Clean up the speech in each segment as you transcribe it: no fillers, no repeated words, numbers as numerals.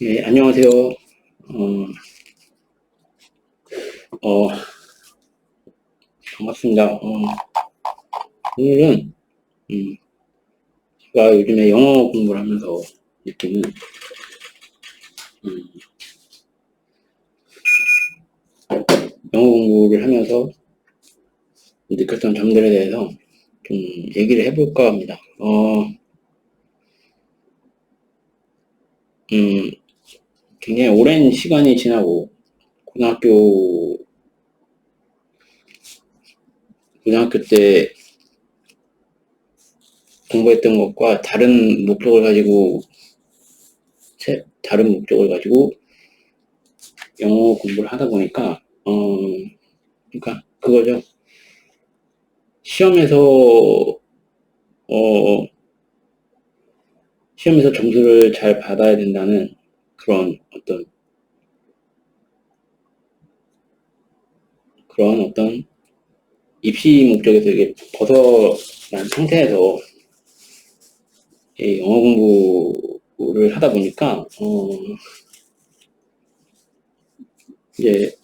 예, 안녕하세요. 어, 반갑습니다. 오늘은, 음, 제가 요즘에 영어 공부를 하면서 느끼는, 음, 영어 공부를 하면서 느꼈던 점들에 대해서 좀 얘기를 해볼까 합니다. 음, 굉장히 오랜 시간이 지나고, 고등학교 때 공부했던 것과 다른 목적을 가지고 영어 공부를 하다 보니까, 그러니까 그거죠. 시험에서 어, 시험에서 점수를 잘 받아야 된다는 그런 어떤 입시 목적에서 이게 벗어난 상태에서 이 영어 공부를 하다 보니까 이제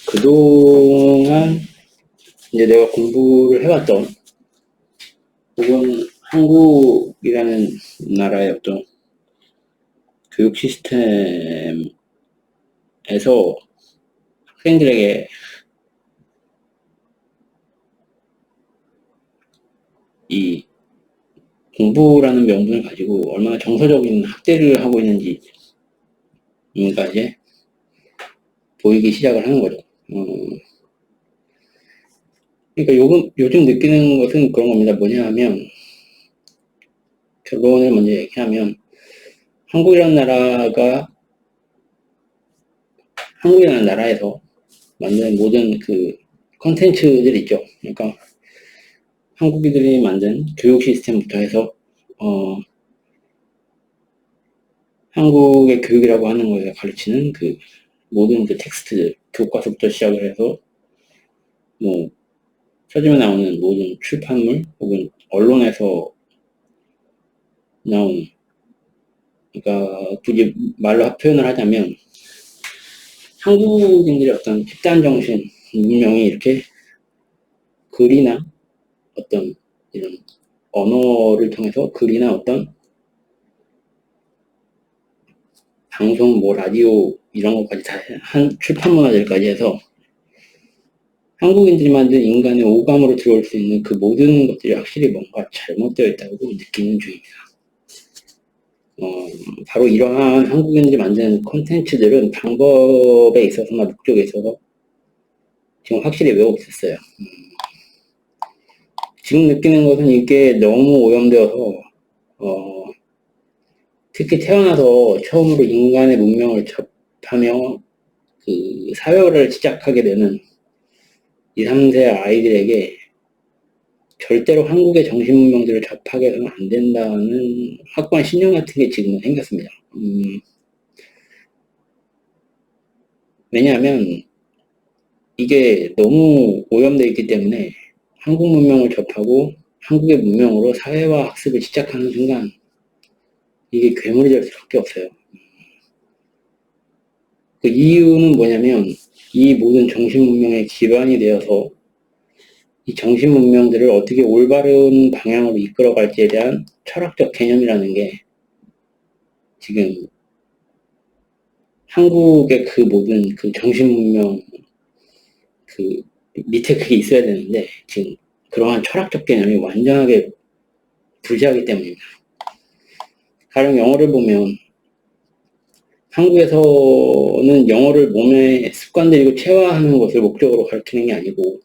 그동안 이제 내가 공부를 해왔던 혹은 한국이라는 나라의 어떤 교육 시스템에서 학생들에게 이 공부라는 명분을 가지고 얼마나 정서적인 학대를 하고 있는지가 이제 보이기 시작을 하는 거죠. 그러니까 요즘 느끼는 것은 그런 겁니다. 뭐냐 하면, 결론을 먼저 얘기하면, 한국이라는 나라가, 한국이라는 나라에서 만든 모든 그 컨텐츠들 있죠. 그러니까 한국인들이 만든 교육 시스템부터 해서, 한국의 교육이라고 하는 것에 가르치는 그 모든 그 텍스트들, 교과서부터 시작을 해서, 뭐, 서점에 나오는 모든 출판물, 혹은 언론에서 나온, 그러니까 굳이 말로 표현을 하자면, 한국인들의 어떤 집단 정신, 문명이 이렇게 글이나 어떤 이런 언어를 통해서 글이나 어떤 방송, 뭐 라디오 이런 것까지 다 한 출판 문화들까지 해서 한국인들이 만든 인간의 오감으로 들어올 수 있는 그 모든 것들이 확실히 뭔가 잘못되어 있다고 느끼는 중입니다. 바로 이러한 한국인들이 만든 콘텐츠들은 방법에 있어서나 목적에 있어서 지금 확실히 왜곡됐어요. 지금 느끼는 것은 이게 너무 오염되어서 특히 태어나서 처음으로 인간의 문명을 접하며 그 사회를 시작하게 되는 2, 3세 아이들에게 절대로 한국의 정신문명들을 접하게 해서는 안 된다는 확고한 신념 같은 게 지금은 생겼습니다. 왜냐하면 이게 너무 오염되어 있기 때문에 한국 문명을 접하고 한국의 문명으로 사회와 학습을 시작하는 순간 이게 괴물이 될 수밖에 없어요. 그 이유는 뭐냐면 이 모든 정신문명의 기반이 되어서 이 정신문명들을 어떻게 올바른 방향으로 이끌어갈지에 대한 철학적 개념이라는 게 지금 한국의 그 모든 그 정신문명 그 밑에 그게 있어야 되는데 지금 그러한 철학적 개념이 완전하게 부재하기 때문입니다. 가령 영어를 보면 한국에서는 영어를 몸에 습관들이고 체화하는 것을 목적으로 가르치는 게 아니고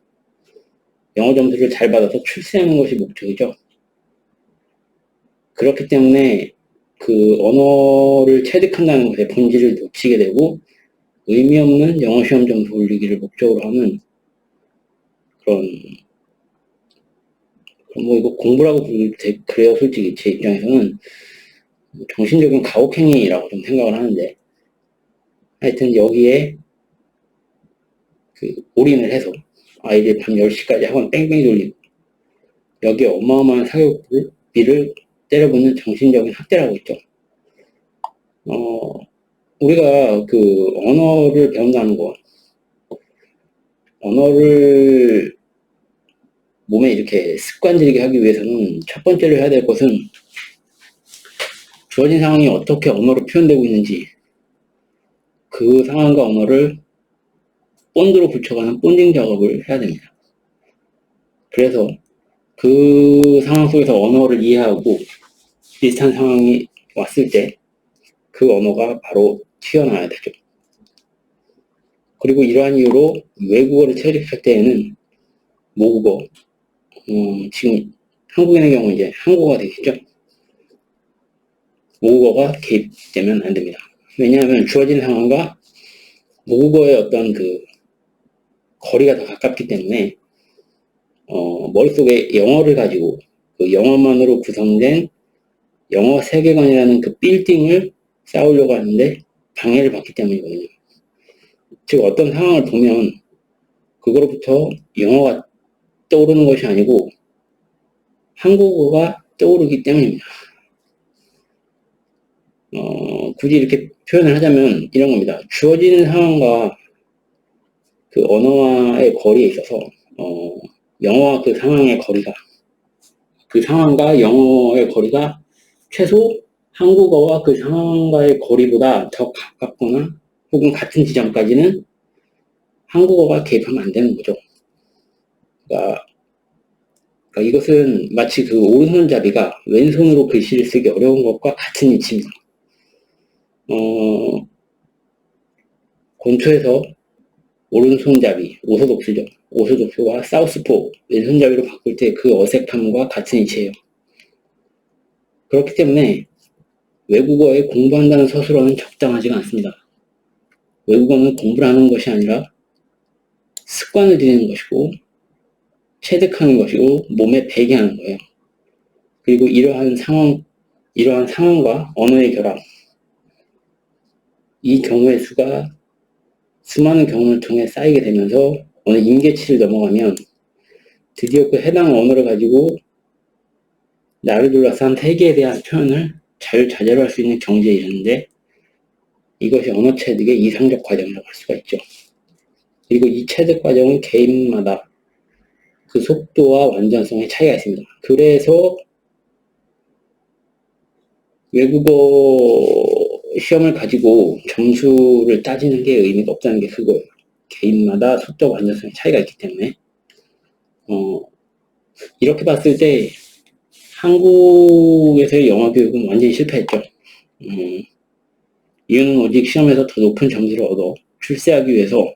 영어 점수를 잘 받아서 출세하는 것이 목적이죠. 그렇기 때문에 그 언어를 체득한다는 것의 본질을 놓치게 되고 의미 없는 영어 시험 점수 올리기를 목적으로 하는 그런 뭐 이거 공부라고 그래요. 솔직히 제 입장에서는 정신적인 가혹행위라고 좀 생각을 하는데 하여튼 여기에 그 올인을 해서 아이들 밤 10시까지 학원 뺑뺑이 돌리고 여기에 어마어마한 사교비를 때려붓는 정신적인 학대라고 있죠. 우리가 그 언어를 배운다는 거, 언어를 몸에 이렇게 습관들이게 하기 위해서는 첫 번째로 해야 될 것은 주어진 상황이 어떻게 언어로 표현되고 있는지 그 상황과 언어를 본드로 붙여가는 본딩 작업을 해야 됩니다. 그래서 그 상황 속에서 언어를 이해하고 비슷한 상황이 왔을 때 그 언어가 바로 튀어나와야 되죠. 그리고 이러한 이유로 외국어를 채택할 때에는 모국어, 지금 한국인의 경우 이제 한국어가 되겠죠. 모국어가 개입되면 안 됩니다. 왜냐하면 주어진 상황과 모국어의 어떤 그 거리가 더 가깝기 때문에 머릿속에 영어를 가지고 그 영어만으로 구성된 영어 세계관이라는 그 빌딩을 쌓으려고 하는데 방해를 받기 때문이거든요. 즉 어떤 상황을 보면 그거로부터 영어가 떠오르는 것이 아니고 한국어가 떠오르기 때문입니다. 굳이 이렇게 표현을 하자면 이런 겁니다. 주어지는 상황과 그 언어와의 거리에 있어서 영어와 그 상황의 거리가 그 상황과 영어의 거리가 최소 한국어와 그 상황과의 거리보다 더 가깝거나 혹은 같은 지점까지는 한국어가 개입하면 안 되는 거죠. 그러니까 이것은 마치 그 오른손잡이가 왼손으로 글씨를 쓰기 어려운 것과 같은 이치입니다. 본초에서 오른손잡이, 오소독스죠. 오소독스와 사우스포, 왼손잡이로 바꿀 때 그 어색함과 같은 이치예요. 그렇기 때문에 외국어에 공부한다는 서술어는 적당하지가 않습니다. 외국어는 공부를 하는 것이 아니라 습관을 들이는 것이고 체득하는 것이고 몸에 배게 하는 거예요. 그리고 이러한 상황과 언어의 결합, 이 경우의 수가 수많은 경험을 통해 쌓이게 되면서 어느 임계치를 넘어가면 드디어 그 해당 언어를 가지고 나를 둘러싼 세계에 대한 표현을 자유자재로 할 수 있는 경지에 이르는데 이것이 언어 체득의 이상적 과정이라고 할 수가 있죠. 그리고 이 체득 과정은 개인마다 그 속도와 완전성의 차이가 있습니다. 그래서 외국어 시험을 가지고 점수를 따지는 게 의미가 없다는 게 그거예요. 개인마다 속도와 완전성의 차이가 있기 때문에 이렇게 봤을 때 한국에서의 영어 교육은 완전히 실패했죠. 이유는 오직 시험에서 더 높은 점수를 얻어 출세하기 위해서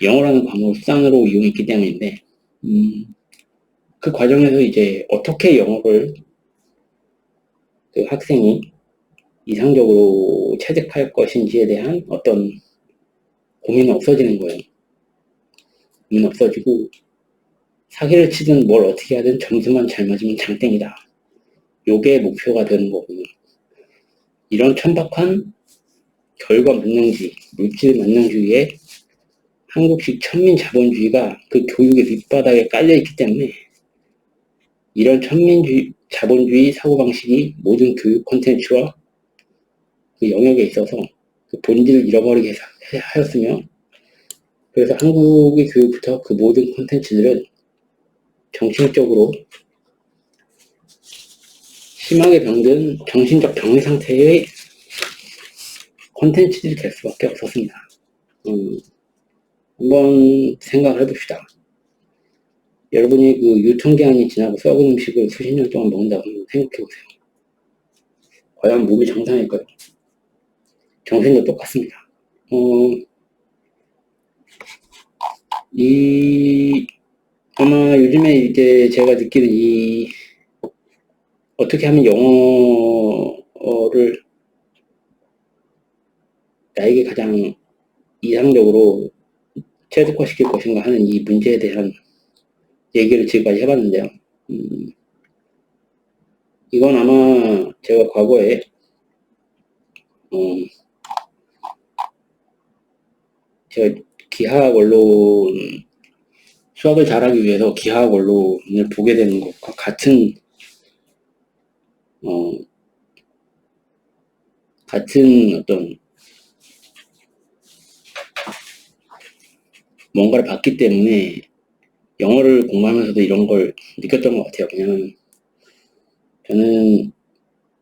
영어라는 과목을 수단으로 이용했기 때문인데 그 과정에서 이제 어떻게 영어를 그 학생이 이상적으로 체득할 것인지에 대한 어떤 고민은 없어지는 거예요. 고민은 없어지고 사기를 치든 뭘 어떻게 하든 점수만 잘 맞으면 장땡이다. 요게 목표가 되는 거군요. 이런 천박한 결과 만능주의, 물질 만능주의에 한국식 천민 자본주의가 그 교육의 밑바닥에 깔려있기 때문에 이런 천민주의, 자본주의 사고방식이 모든 교육 콘텐츠와 그 영역에 있어서 그 본질을 잃어버리게 하였으며 그래서 한국의 교육부터 그 모든 콘텐츠들은 정신적으로 심하게 병든 정신적 병의 상태의 콘텐츠들이 될 수밖에 없었습니다. 한번 생각을 해봅시다. 여러분이 그 유통기한이 지나고 썩은 음식을 수십 년 동안 먹는다고 생각해보세요. 과연 몸이 정상일까요? 정신도 똑같습니다. 아마 요즘에 이제 제가 느끼는 어떻게 하면 영어를 나에게 가장 이상적으로 체득화시킬 것인가 하는 이 문제에 대한 얘기를 지금까지 해봤는데요. 이건 아마 제가 과거에 제가 기하학 언론 수학을 잘하기 위해서 기하학 언론을 보게 되는 것과 같은 같은 어떤 뭔가를 봤기 때문에 영어를 공부하면서도 이런 걸 느꼈던 것 같아요. 그냥 저는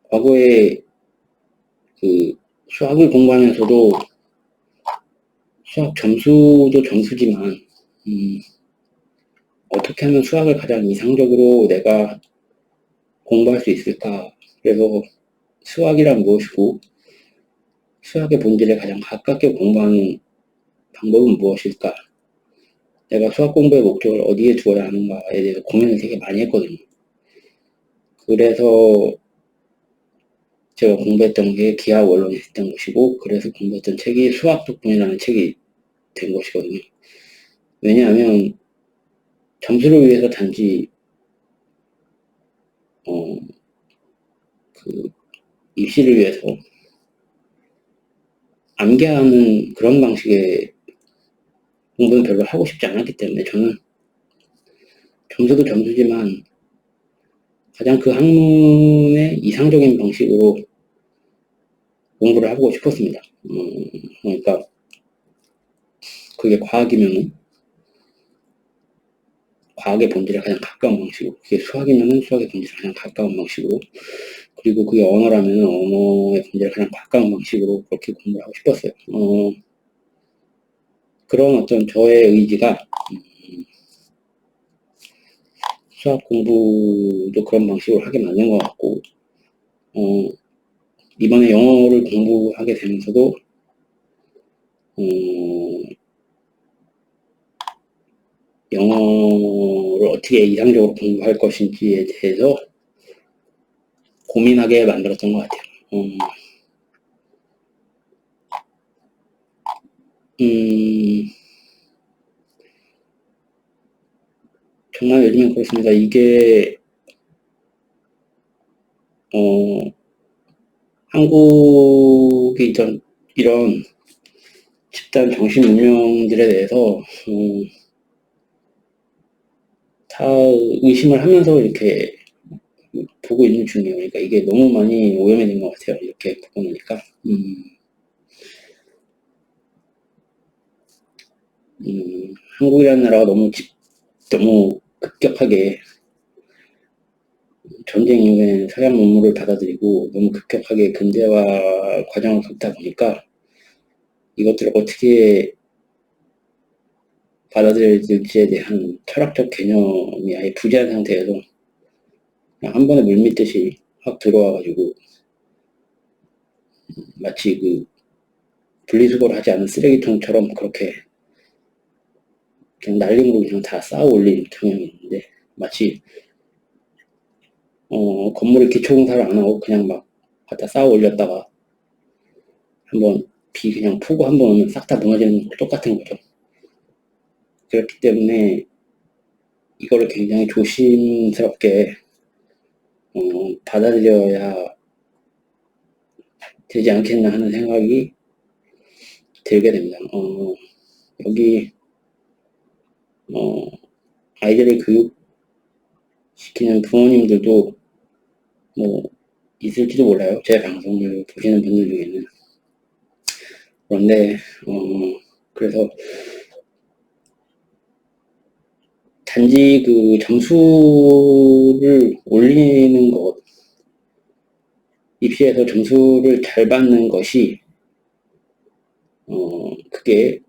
과거에 그 수학을 공부하면서도 수학 점수도 점수지만 어떻게 하면 수학을 가장 이상적으로 내가 공부할 수 있을까? 그래서 수학이란 무엇이고 수학의 본질에 가장 가깝게 공부하는 방법은 무엇일까? 내가 수학 공부의 목적을 어디에 두어야 하는가에 대해서 고민을 되게 많이 했거든요. 그래서 제가 공부했던 게 기하 원론이 됐던 것이고, 그래서 공부했던 책이 수학 덕분이라는 책이 된 것이거든요. 왜냐하면 점수를 위해서 단지 그 입시를 위해서 암기하는 그런 방식의 공부는 별로 하고 싶지 않았기 때문에 저는 점수도 점수지만 가장 그 학문의 이상적인 방식으로 공부를 하고 싶었습니다. 그러니까 그게 과학이면은 과학의 본질에 가장 가까운 방식으로, 그게 수학이면은 수학의 본질에 가장 가까운 방식으로, 그리고 그게 언어라면 언어의 본질에 가장 가까운 방식으로 그렇게 공부를 하고 싶었어요. 그런 어떤 저의 의지가 수학 공부도 그런 방식으로 하게 만든 것 같고, 이번에 영어를 공부하게 되면서도 영어를 어떻게 이상적으로 공부할 것인지에 대해서 고민하게 만들었던 것 같아요. 정말 요즘엔 그렇습니다. 이게 한국의 이런 집단 정신 문명들에 대해서 다 의심을 하면서 이렇게 보고 있는 중이에요. 그러니까 이게 너무 많이 오염된 것 같아요. 이렇게 보고 나니까. 한국이라는 나라가 너무 급격하게 전쟁 이후에 서양 문물을 받아들이고 너무 급격하게 근대화 과정을 걷다 보니까 이것들을 어떻게 받아들여야 될지에 대한 철학적 개념이 아예 부재한 상태에서 그냥 한 번에 물밀듯이 확 들어와가지고 마치 그 분리수거를 하지 않은 쓰레기통처럼 그렇게 그냥 날림으로 그냥 다 쌓아 올린 경향이 있는데, 마치 건물을 기초공사를 안 하고 그냥 막 갖다 쌓아 올렸다가 한번 비 그냥 푸고 한번 오면 싹 다 무너지는 거 똑같은 거죠. 그렇기 때문에 이거를 굉장히 조심스럽게 받아들여야 되지 않겠나 하는 생각이 들게 됩니다. 여기 아이들을 교육시키는 부모님들도 뭐 있을지도 몰라요. 제 방송을 보시는 분들 중에는. 그런데 그래서 단지 그 점수를 올리는 것, 입시에서 점수를 잘 받는 것이 그게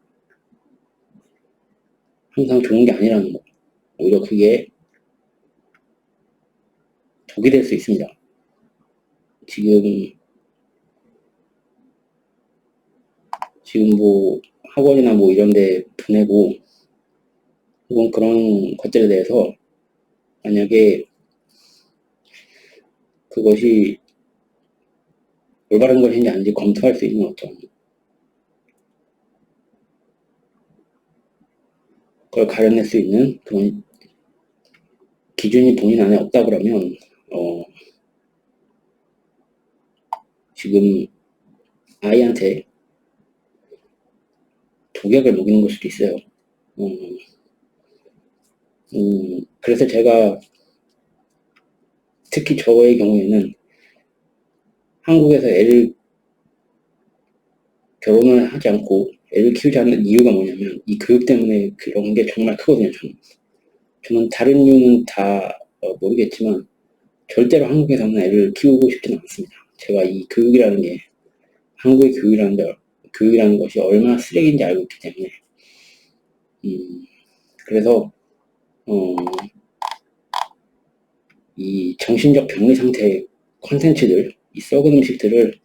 항상 좋은 게 아니라는 거. 오히려 그게 독이 될 수 있습니다. 지금 뭐 학원이나 뭐 이런 데 보내고 혹은 그런 것들에 대해서 만약에 그것이 올바른 것인지 아닌지 검토할 수 있는 어떤 그걸 가려낼 수 있는 그런 기준이 본인 안에 없다 그러면 지금 아이한테 독약을 먹이는 걸 수도 있어요. 그래서 제가 특히 저의 경우에는 한국에서 애를 결혼을 하지 않고 애를 키우지 않는 이유가 뭐냐면 이 교육 때문에 그런 게 정말 크거든요. 저는 다른 이유는 다 모르겠지만 절대로 한국에서는 애를 키우고 싶지는 않습니다. 제가 이 교육이라는 게 한국의 교육이라는 것이 얼마나 쓰레기인지 알고 있기 때문에 그래서 이 정신적 병리 상태의 콘텐츠들, 이 썩은 음식들을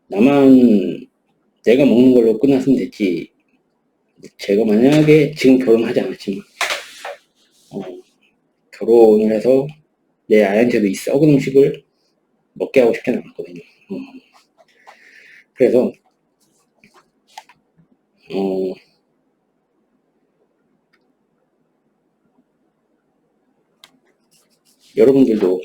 나만 내가 먹는 걸로 끝났으면 됐지. 제가 만약에 지금 결혼하지 않았지만 결혼을 해서 내 아이한테도 이 썩은 음식을 먹게 하고 싶지는 않거든요. 그래서 여러분들도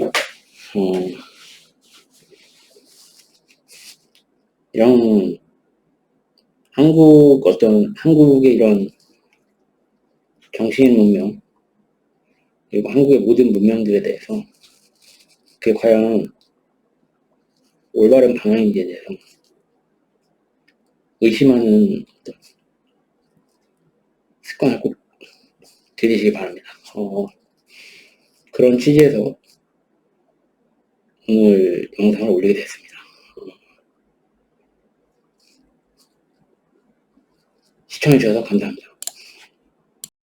이런 한국의 이런 정신 문명 그리고 한국의 모든 문명들에 대해서 그게 과연 올바른 방향인지에 대해서 의심하는 습관을 꼭 들이시기 바랍니다. 그런 취지에서 오늘 영상을 올리게 됐습니다. 시청해주셔서 감사합니다.